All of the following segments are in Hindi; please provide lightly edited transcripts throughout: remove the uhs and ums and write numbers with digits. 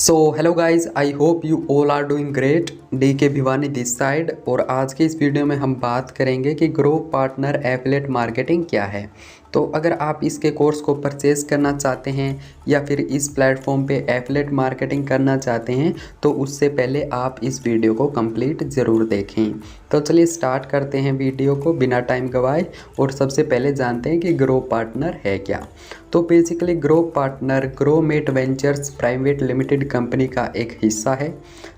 So hello guys, I hope you all are doing great. D K Bhiwani this side. और आज के इस वीडियो में हम बात करेंगे कि ग्रो पार्टनर एफिलिएट मार्केटिंग क्या है। तो अगर आप इसके कोर्स को परचेज़ करना चाहते हैं या फिर इस प्लेटफॉर्म पे एफिलिएट मार्केटिंग करना चाहते हैं तो उससे पहले आप इस वीडियो को कंप्लीट ज़रूर देखें। तो चलिए स्टार्ट करते हैं वीडियो को बिना टाइम गवाए। और सबसे पहले जानते हैं कि ग्रो पार्टनर है क्या। तो basically grow partner grommet ventures private limited company का एक हिस्सा है,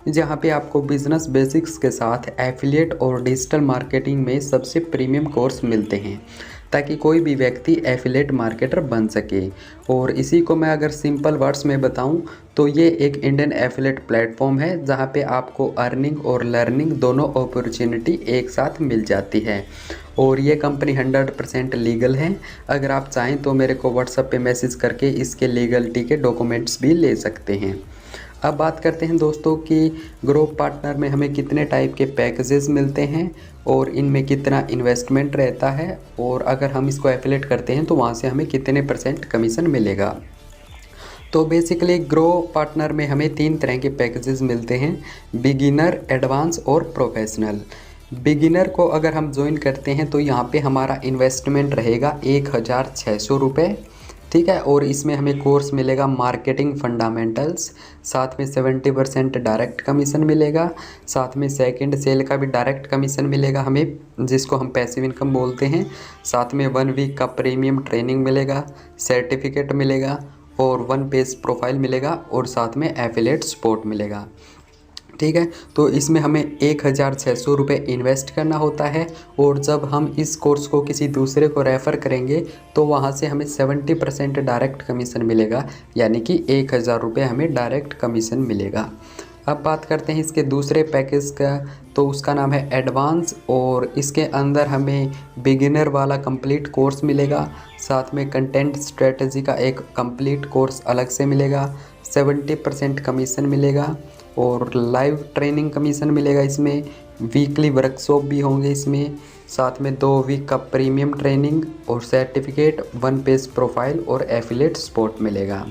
जहां पे आपको बिजनेस बेसिक्स के साथ एफिलिएट और डिजिटल मार्केटिंग में सबसे प्रीमियम कोर्स मिलते हैं ताकि कोई भी व्यक्ति एफिलिएट मार्केटर बन सके। और इसी को मैं अगर सिंपल वर्ड्स में बताऊं तो ये एक इंडियन एफिलिएट प्लेटफॉर्म है जहां पे आपको अर्निंग और लर्निंग दोनों अपॉर्चुनिटी एक साथ मिल जाती है। और ये कंपनी 100% लीगल है। अगर आप चाहें तो मेरे को व्हाट्सएप पे मैसेज करके इसके लीगलिटी के डॉक्यूमेंट्स भी ले सकते हैं। अब बात करते हैं दोस्तों कि ग्रो पार्टनर में हमें कितने टाइप के पैकेजेस मिलते हैं और इनमें कितना इन्वेस्टमेंट रहता है, और अगर हम इसको एफिलिएट करते हैं तो वहाँ से हमें कितने % कमीशन मिलेगा। तो बेसिकली ग्रो पार्टनर में हमें 3 तरह के पैकेजेस मिलते हैं, बिगिनर, एडवांस और प्रोफेशनल। बिगिनर को अगर हम ज्वाइन करते हैं तो यहाँ पे हमारा इन्वेस्टमेंट रहेगा 1600 रुपये, ठीक है। और इसमें हमें कोर्स मिलेगा मार्केटिंग फंडामेंटल्स, साथ में 70% डायरेक्ट कमीशन मिलेगा, साथ में सेकंड सेल का भी डायरेक्ट कमीशन मिलेगा हमें, जिसको हम पैसिव इनकम बोलते हैं। साथ में 1 वीक का प्रीमियम ट्रेनिंग मिलेगा, सर्टिफिकेट मिलेगा और 1 पेज प्रोफाइल मिलेगा और साथ में एफिलिएट सपोर्ट मिलेगा, ठीक है। तो इसमें हमें 1600 रुपये इन्वेस्ट करना होता है। और जब हम इस कोर्स को किसी दूसरे को रेफ़र करेंगे तो वहाँ से हमें 70% डायरेक्ट कमीशन मिलेगा, यानी कि 1000 रुपये हमें डायरेक्ट कमीशन मिलेगा। अब बात करते हैं इसके दूसरे पैकेज का, तो उसका नाम है एडवांस। और इसके अंदर हमें बिगिनर वाला कंप्लीट कोर्स मिलेगा, साथ में कंटेंट स्ट्रेटजी का एक कंप्लीट कोर्स अलग से मिलेगा, 70% कमीशन मिलेगा और लाइव ट्रेनिंग कमीशन मिलेगा। इसमें वीकली वर्कशॉप भी होंगे इसमें, साथ में 2 वीक का प्रीमियम ट्रेनिंग और सर्टिफिकेट, 1 पेज प्रोफाइल और एफिलिएट सपोर्ट मिलेगा।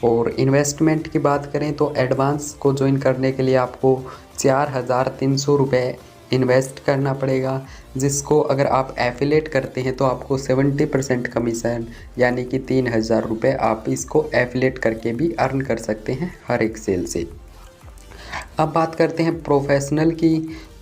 और इन्वेस्टमेंट की बात करें तो एडवांस को ज्वाइन करने के लिए आपको 4300 रुपये इन्वेस्ट करना पड़ेगा, जिसको अगर आप एफिलिएट करते हैं तो आपको 70% कमीशन यानी कि 3000 रुपये आप इसको एफिलिएट करके भी अर्न कर सकते हैं हर एक सेल से। अब बात करते हैं प्रोफेशनल की।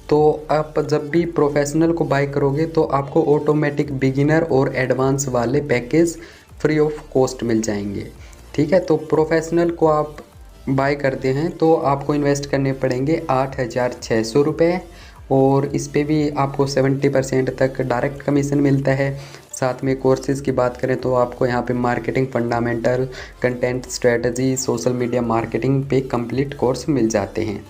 तो आप जब भी प्रोफेशनल को बाय करोगे तो आपको ऑटोमेटिक बिगिनर और एडवांस वाले पैकेज फ्री ऑफ कॉस्ट मिल जाएंगे, ठीक है। तो प्रोफेशनल को आप बाय करते हैं तो आपको इन्वेस्ट करने पड़ेंगे 8600 रुपये और इस पे भी आपको 70% तक डायरेक्ट कमीशन मिलता है। साथ में कोर्सेज़ की बात करें तो आपको यहाँ पे marketing fundamental, content strategy, social media marketing पे कंप्लीट कोर्स मिल जाते हैं।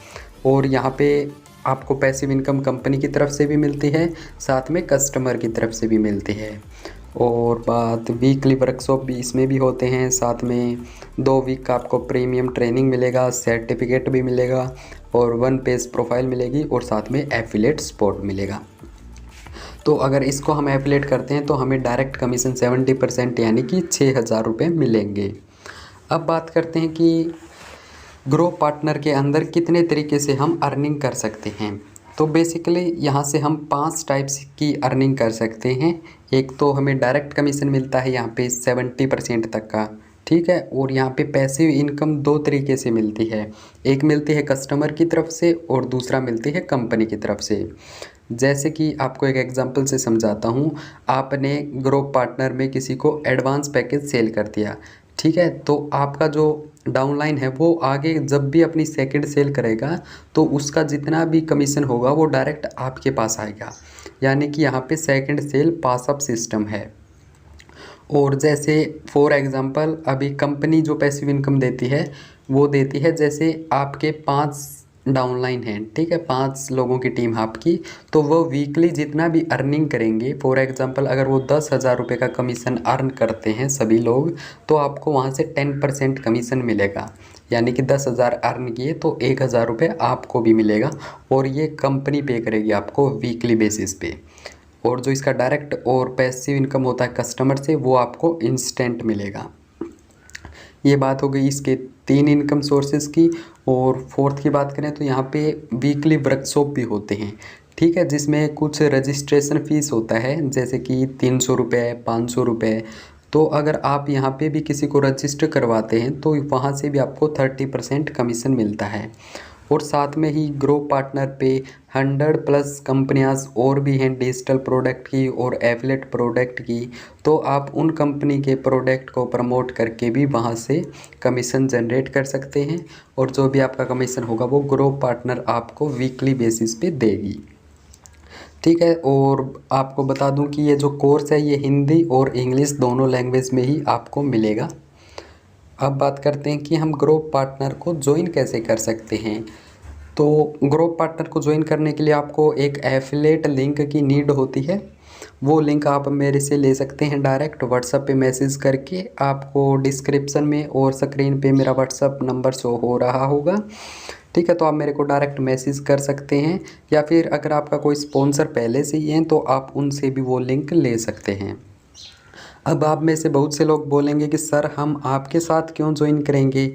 और यहाँ पे आपको पैसिव इनकम कंपनी की तरफ से भी मिलती है, साथ में कस्टमर की तरफ से भी मिलती है। और बात वीकली वर्कशॉप भी इसमें भी होते हैं, साथ में 2 वीक का आपको प्रीमियम ट्रेनिंग मिलेगा, सर्टिफिकेट भी मिलेगा और 1 पेज प्रोफाइल मिलेगी और साथ में एफिलिएट सपोर्ट मिलेगा। तो अगर इसको हम एफिलिएट करते हैं तो हमें डायरेक्ट कमीशन 70% यानी कि 6000 रुपये मिलेंगे। अब बात करते हैं कि ग्रो पार्टनर के अंदर कितने तरीके से हम अर्निंग कर सकते हैं। तो बेसिकली यहाँ से हम 5 टाइप्स की अर्निंग कर सकते हैं। एक तो हमें डायरेक्ट कमीशन मिलता है यहाँ पे 70% तक का, ठीक है। और यहाँ पे पैसिव इनकम 2 तरीके से मिलती है, एक मिलती है कस्टमर की तरफ से और दूसरा मिलती है कंपनी की तरफ से। जैसे कि आपको एक एग्जांपल से समझाता हूँ, आपने ग्रो पार्टनर में किसी को एडवांस पैकेज सेल कर दिया, ठीक है। तो आपका जो डाउनलाइन है वो आगे जब भी अपनी सेकंड सेल करेगा तो उसका जितना भी कमीशन होगा वो डायरेक्ट आपके पास आएगा, यानी कि यहाँ पे सेकंड सेल पास अप सिस्टम है। और जैसे फॉर एग्ज़ाम्पल अभी कंपनी जो पैसिव इनकम देती है वो देती है, जैसे आपके 5 डाउनलाइन हैं, ठीक है, 5 लोगों की टीम है आपकी, तो वो वीकली जितना भी अर्निंग करेंगे, फॉर एग्ज़ाम्पल अगर वो 10,000 रुपये का कमीशन अर्न करते हैं सभी लोग, तो आपको वहाँ से 10% कमीशन मिलेगा, यानी कि 10,000 अर्न किए तो 1000 रुपये आपको भी मिलेगा। और ये कंपनी पे करेगी आपको वीकली बेसिस पे। और जो इसका डायरेक्ट और पैसिव इनकम होता है कस्टमर से, वो आपको इंस्टेंट मिलेगा। ये बात हो गई इसके 3 इनकम सोर्सेज की। और फोर्थ की बात करें तो यहाँ पे वीकली वर्कशॉप भी होते हैं, ठीक है, जिसमें कुछ रजिस्ट्रेशन फ़ीस होता है जैसे कि 300 रुपये, 500 रुपये। तो अगर आप यहाँ पे भी किसी को रजिस्टर करवाते हैं तो वहाँ से भी आपको 30% कमीशन मिलता है। और साथ में ही ग्रो पार्टनर पे 100+ कंपनियाँ और भी हैं डिजिटल प्रोडक्ट की और एफिलेट प्रोडक्ट की। तो आप उन कंपनी के प्रोडक्ट को प्रमोट करके भी वहाँ से कमीशन जनरेट कर सकते हैं, और जो भी आपका कमीशन होगा वो ग्रो पार्टनर आपको वीकली बेसिस पे देगी, ठीक है। और आपको बता दूं कि ये जो कोर्स है ये हिंदी और इंग्लिश दोनों लैंग्वेज में ही आपको मिलेगा। अब बात करते हैं कि हम ग्रो पार्टनर को ज्वाइन कैसे कर सकते हैं। तो ग्रो पार्टनर को ज्वाइन करने के लिए आपको एक एफिलेट लिंक की नीड होती है। वो लिंक आप मेरे से ले सकते हैं डायरेक्ट व्हाट्सएप पे मैसेज करके। आपको डिस्क्रिप्शन में और स्क्रीन पे मेरा व्हाट्सएप नंबर शो हो रहा होगा, ठीक है। तो आप मेरे को डायरेक्ट मैसेज कर सकते हैं, या फिर अगर आपका कोई स्पॉन्सर पहले से ही है तो आप उनसे भी वो लिंक ले सकते हैं। अब आप में से बहुत से लोग बोलेंगे कि सर हम आपके साथ क्यों ज्वाइन करेंगे,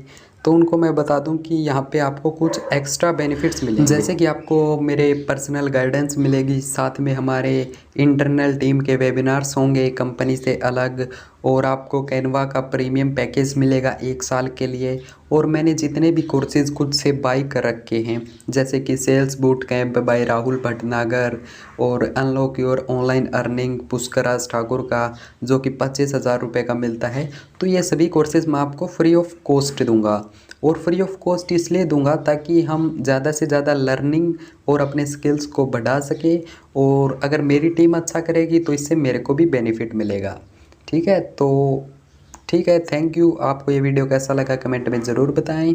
तो उनको मैं बता दूं कि यहाँ पे आपको कुछ एक्स्ट्रा बेनिफिट्स मिलेंगे, जैसे कि आपको मेरे पर्सनल गाइडेंस मिलेगी, साथ में हमारे इंटरनल टीम के वेबिनार्स होंगे कंपनी से अलग, और आपको कैनवा का प्रीमियम पैकेज मिलेगा 1 साल के लिए। और मैंने जितने भी कोर्सेज़ खुद से बाई कर रखे हैं जैसे कि sales boot camp by Rahul Bhatnagar और unlock your online earning Pushkaraj Thakur का जो कि 25,000 रुपये का मिलता है, तो ये सभी कोर्सेज़ मैं आपको फ्री ऑफ कॉस्ट दूंगा। और फ्री ऑफ कॉस्ट इसलिए दूंगा ताकि हम ज़्यादा से ज़्यादा लर्निंग और अपने स्किल्स को बढ़ा सके, और अगर मेरी टीम अच्छा करेगी तो इससे मेरे को भी बेनिफिट मिलेगा, ठीक है। तो ठीक है, थैंक यू। आपको ये वीडियो कैसा लगा कमेंट में ज़रूर बताएं।